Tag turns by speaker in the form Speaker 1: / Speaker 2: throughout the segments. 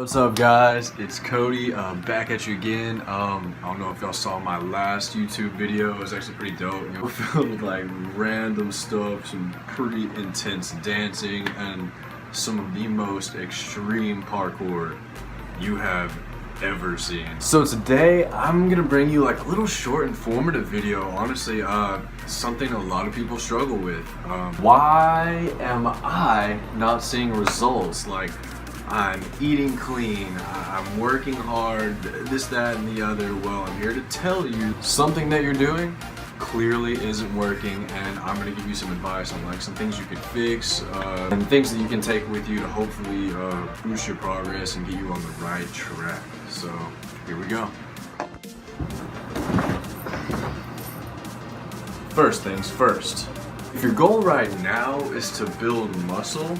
Speaker 1: What's up, guys? It's Cody, back at you again. I don't know if y'all saw my last YouTube video. It was actually pretty dope. You know, filled with like random stuff, some pretty intense dancing, and some of the most extreme parkour you have ever seen. So today I'm gonna bring you like a little short, informative video. Honestly, something a lot of people struggle with. Why am I not seeing results? Like, I'm eating clean, I'm working hard, this, that, and the other. Well, I'm here to tell you something that you're doing clearly isn't working, and I'm gonna give you some advice on like some things you can fix, and things that you can take with you to hopefully boost your progress and get you on the right track. So here we go. First things first. If your goal right now is to build muscle,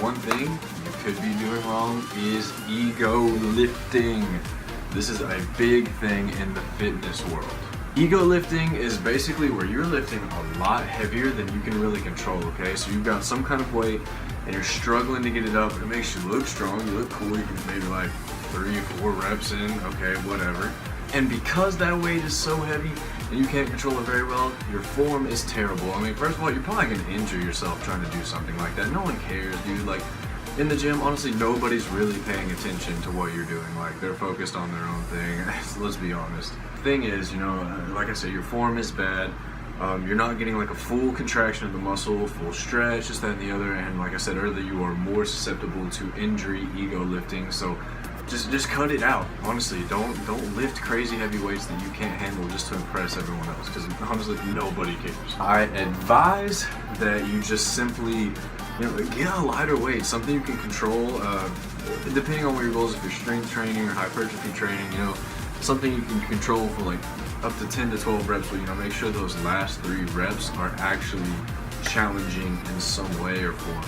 Speaker 1: one thing you could be doing wrong is ego lifting. This is a big thing in the fitness world. Ego lifting is basically where you're lifting a lot heavier than you can really control, okay? So you've got some kind of weight and you're struggling to get it up, and it makes you look strong, you look cool, you can maybe like 3 or 4 reps in, okay, whatever. And because that weight is so heavy and you can't control it very well, your form is terrible. I mean, first of all, you're probably gonna injure yourself trying to do something like that. No one cares, dude. Like, in the gym, honestly, nobody's really paying attention to what you're doing. Like, they're focused on their own thing. Let's be honest. Thing is, you know, like I said, your form is bad. You're not getting like a full contraction of the muscle, full stretch, this, that, and the other. And like I said earlier, you are more susceptible to injury ego lifting. So just cut it out. Honestly, don't lift crazy heavy weights that you can't handle just to impress everyone else, because honestly, nobody cares. I advise that you just simply, get a lighter weight, something you can control, depending on what your goals. If you're strength training or hypertrophy training, something you can control for like up to 10 to 12 reps, but make sure those last 3 reps are actually challenging in some way or form,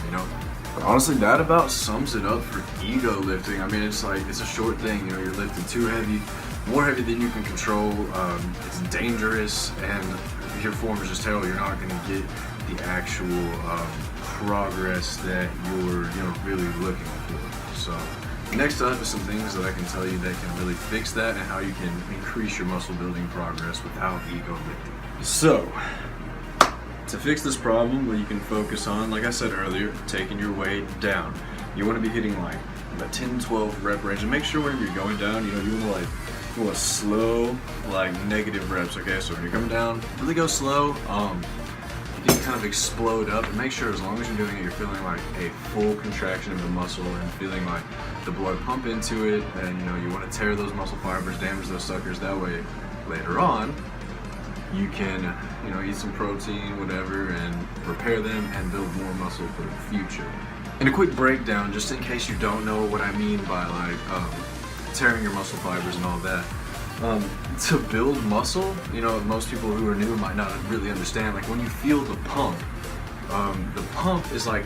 Speaker 1: But honestly, that about sums it up for ego lifting. I mean, it's a short thing, you're lifting too heavy, more heavy than you can control. It's dangerous, and your form is just terrible. You're not gonna get the actual progress that you're really looking for. So next up is some things that I can tell you that can really fix that, and how you can increase your muscle building progress without ego lifting. So to fix this problem, what you can focus on, like I said earlier, taking your weight down. You want to be hitting like the 10-12 rep range, and make sure whenever you're going down, you want to slow, like negative reps, okay? So when you're coming down, really go slow. You can kind of explode up, and make sure as long as you're doing it, you're feeling like a full contraction of the muscle and feeling like the blood pump into it, and you want to tear those muscle fibers, damage those suckers. That way later on you can eat some protein, whatever, and repair them and build more muscle for the future. And a quick breakdown, just in case you don't know what I mean by like tearing your muscle fibers and all that. To build muscle, most people who are new might not really understand, like when you feel the pump is like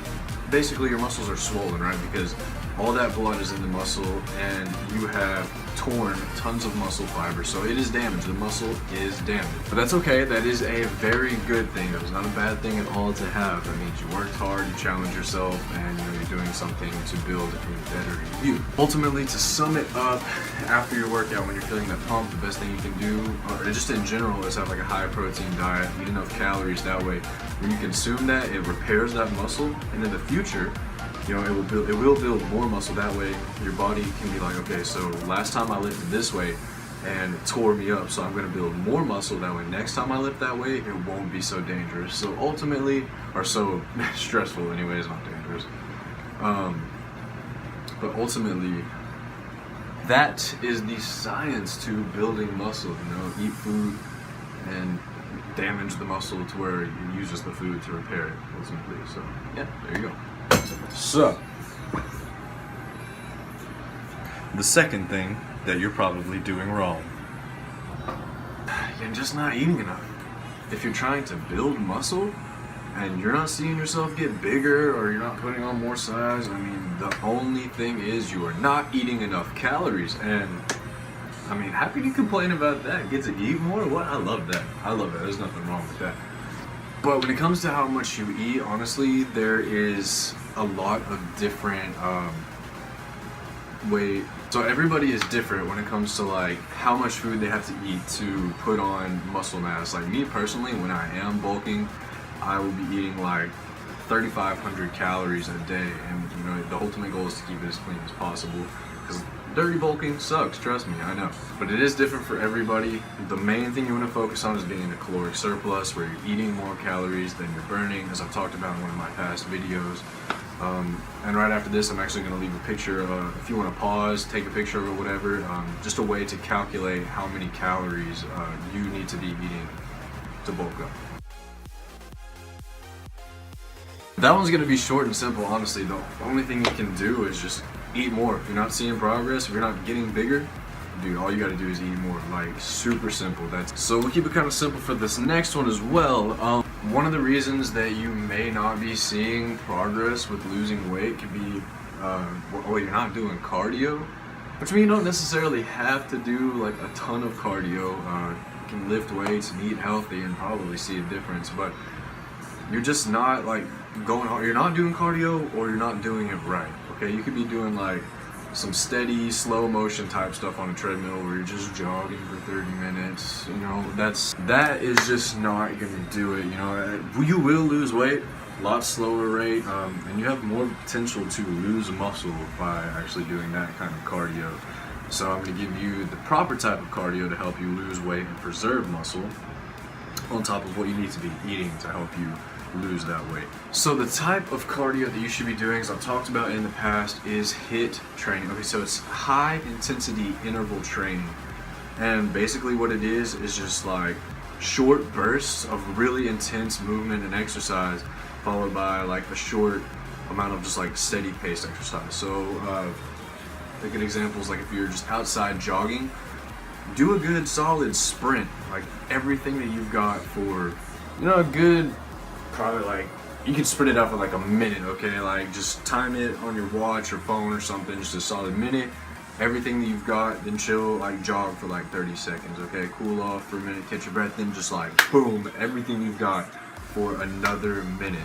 Speaker 1: basically your muscles are swollen, right? Because all that blood is in the muscle, and you have torn tons of muscle fibers, so it is damaged. The muscle is damaged, but that's okay. That is a very good thing. That was not a bad thing at all to have. That means you worked hard, you challenged yourself, and you're doing something to build a better you. Ultimately, to sum it up, after your workout, when you're feeling that pump, the best thing you can do, or just in general, is have like a high protein diet, eat enough calories. That way, when you consume that, it repairs that muscle, and in the future, it will build more muscle. That way your body can be like, okay, so last time I lifted this weight and it tore me up, so I'm going to build more muscle. That way next time I lift that weight, it won't be so dangerous. So ultimately, or so stressful anyways, not dangerous. But ultimately, that is the science to building muscle. Eat food and damage the muscle to where it uses the food to repair it ultimately. So yeah, there you go. So, the second thing that you're probably doing wrong, you're just not eating enough. If you're trying to build muscle and you're not seeing yourself get bigger, or you're not putting on more size, the only thing is you are not eating enough calories. And how can you complain about that? Get to eat more? What? I love that. There's nothing wrong with that. But when it comes to how much you eat, honestly, there is a lot of different weight. So everybody is different when it comes to like how much food they have to eat to put on muscle mass. Like me personally, when I am bulking, I will be eating like 3,500 calories a day, and you know the ultimate goal is to keep it as clean as possible, because dirty bulking sucks, trust me, I know. But it is different for everybody. The main thing you want to focus on is being in a caloric surplus, where you're eating more calories than you're burning, as I've talked about in one of my past videos. And right after this, I'm actually going to leave a picture, if you want to pause, take a picture of it, whatever, just a way to calculate how many calories you need to be eating to bulk up. That one's going to be short and simple, honestly. The only thing you can do is just eat more. If you're not seeing progress, if you're not getting bigger, dude, all you got to do is eat more. Like, super simple. So we'll keep it kind of simple for this next one as well. One of the reasons that you may not be seeing progress with losing weight could be, well, you're not doing cardio, which means you don't necessarily have to do like a ton of cardio. You can lift weights and eat healthy and probably see a difference, but you're just not like going hard. You're not doing cardio, or you're not doing it right. Okay, you could be doing like some steady, slow motion type stuff on a treadmill where you're just jogging for 30 minutes. You know, that is just not gonna do it. You know, you will lose weight a lot slower rate, and you have more potential to lose muscle by actually doing that kind of cardio. So I'm gonna give you the proper type of cardio to help you lose weight and preserve muscle, on top of what you need to be eating to help you lose that weight. So the type of cardio that you should be doing, as I've talked about in the past, is HIIT training. Okay, so it's high intensity interval training, and basically what it is just like short bursts of really intense movement and exercise, followed by like a short amount of just like steady paced exercise. So like an example is like if you're just outside jogging, do a good solid sprint, like everything that you've got for, you know, a good, probably like, you can sprint it out for like a minute, okay? Like just time it on your watch or phone or something, just a solid minute, everything that you've got, then chill, like jog for like 30 seconds, okay? Cool off for a minute, catch your breath, then just like boom, everything you've got for another minute.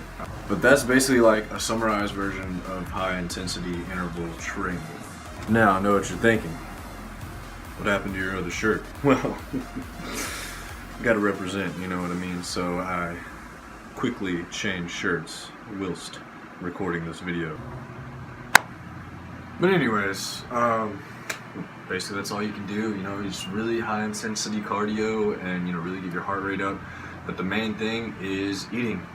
Speaker 1: But that's basically like a summarized version of high intensity interval training. Now I know what you're thinking. What happened to your other shirt? Well, gotta represent, you know what I mean? So I quickly changed shirts whilst recording this video. But anyways, basically that's all you can do, you know, just really high intensity cardio and, you know, really get your heart rate up. But the main thing is eating.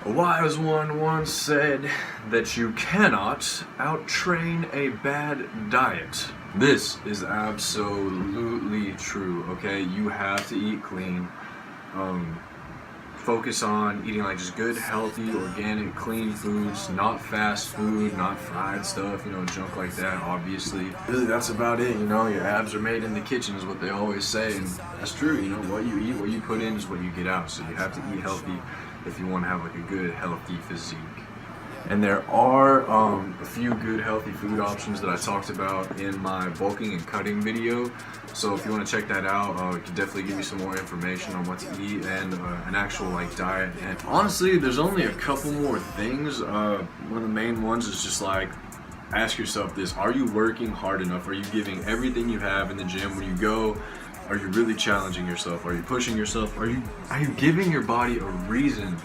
Speaker 1: A wise one once said that you cannot out-train a bad diet. This is absolutely true, okay? You have to eat clean. Focus on eating like just good, healthy, organic, clean foods, not fast food, not fried stuff, you know, junk like that, obviously. Really, that's about it, you know, your abs are made in the kitchen is what they always say, and that's true, you know, what you eat, what you put in is what you get out, so you have to eat healthy if you want to have like a good, healthy physique. And there are a few good healthy food options that I talked about in my bulking and cutting video. So if you want to check that out, it can definitely give you some more information on what to eat and an actual like diet. And honestly, there's only a couple more things. One of the main ones is just like, ask yourself this: are you working hard enough? Are you giving everything you have in the gym when you go? Are you really challenging yourself? Are you pushing yourself? Are you giving your body a reason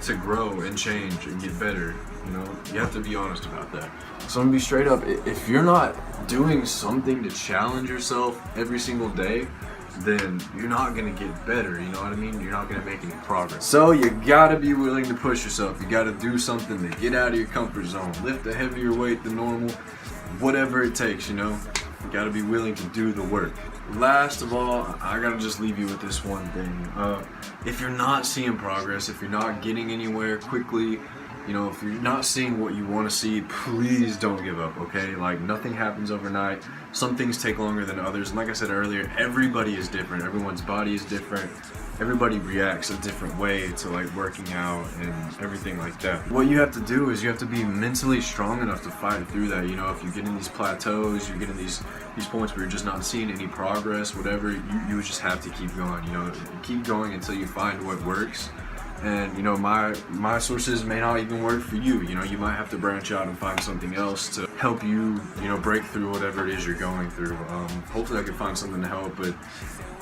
Speaker 1: to grow and change and get better? You know, you have to be honest about that. So I'm gonna be straight up, if you're not doing something to challenge yourself every single day, then you're not gonna get better, you know what I mean? You're not gonna make any progress. So you gotta be willing to push yourself. You gotta do something to get out of your comfort zone. Lift a heavier weight than normal, whatever it takes, you know? You gotta be willing to do the work. Last of all, I gotta just leave you with this one thing. If you're not seeing progress, if you're not getting anywhere quickly, you know, if you're not seeing what you want to see, please don't give up, okay? Like, nothing happens overnight. Some things take longer than others. And like I said earlier, everybody is different. Everyone's body is different. Everybody reacts a different way to like working out and everything like that. What you have to do is you have to be mentally strong enough to fight through that. You know, if you get in these plateaus, you get in these points where you're just not seeing any progress, whatever, you just have to keep going, you know, keep going until you find what works. And you know, my sources may not even work for you. You know, you might have to branch out and find something else to help you, you know, break through whatever it is you're going through. Hopefully I can find something to help, but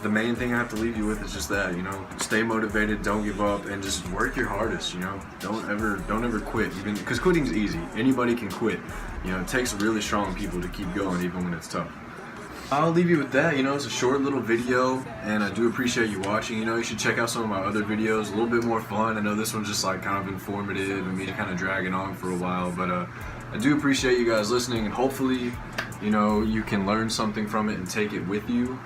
Speaker 1: the main thing I have to leave you with is just that, you know, stay motivated, don't give up, and just work your hardest. You know, don't ever quit, even because quitting's easy. Anybody can quit. You know, it takes really strong people to keep going even when it's tough. I'll leave you with that. You know, it's a short little video, and I do appreciate you watching. You know, you should check out some of my other videos, a little bit more fun. I know this one's just like kind of informative and me kind of dragging on for a while, but I do appreciate you guys listening, and hopefully, you know, you can learn something from it and take it with you,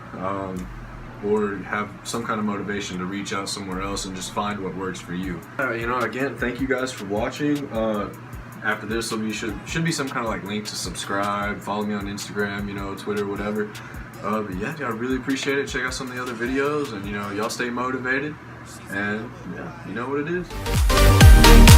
Speaker 1: or have some kind of motivation to reach out somewhere else and just find what works for you. You know, again, thank you guys for watching. After this, should be some kind of like link to subscribe, follow me on Instagram, you know, Twitter, whatever. But yeah, I really appreciate it. Check out some of the other videos, and you know, y'all stay motivated, and yeah, you know what it is.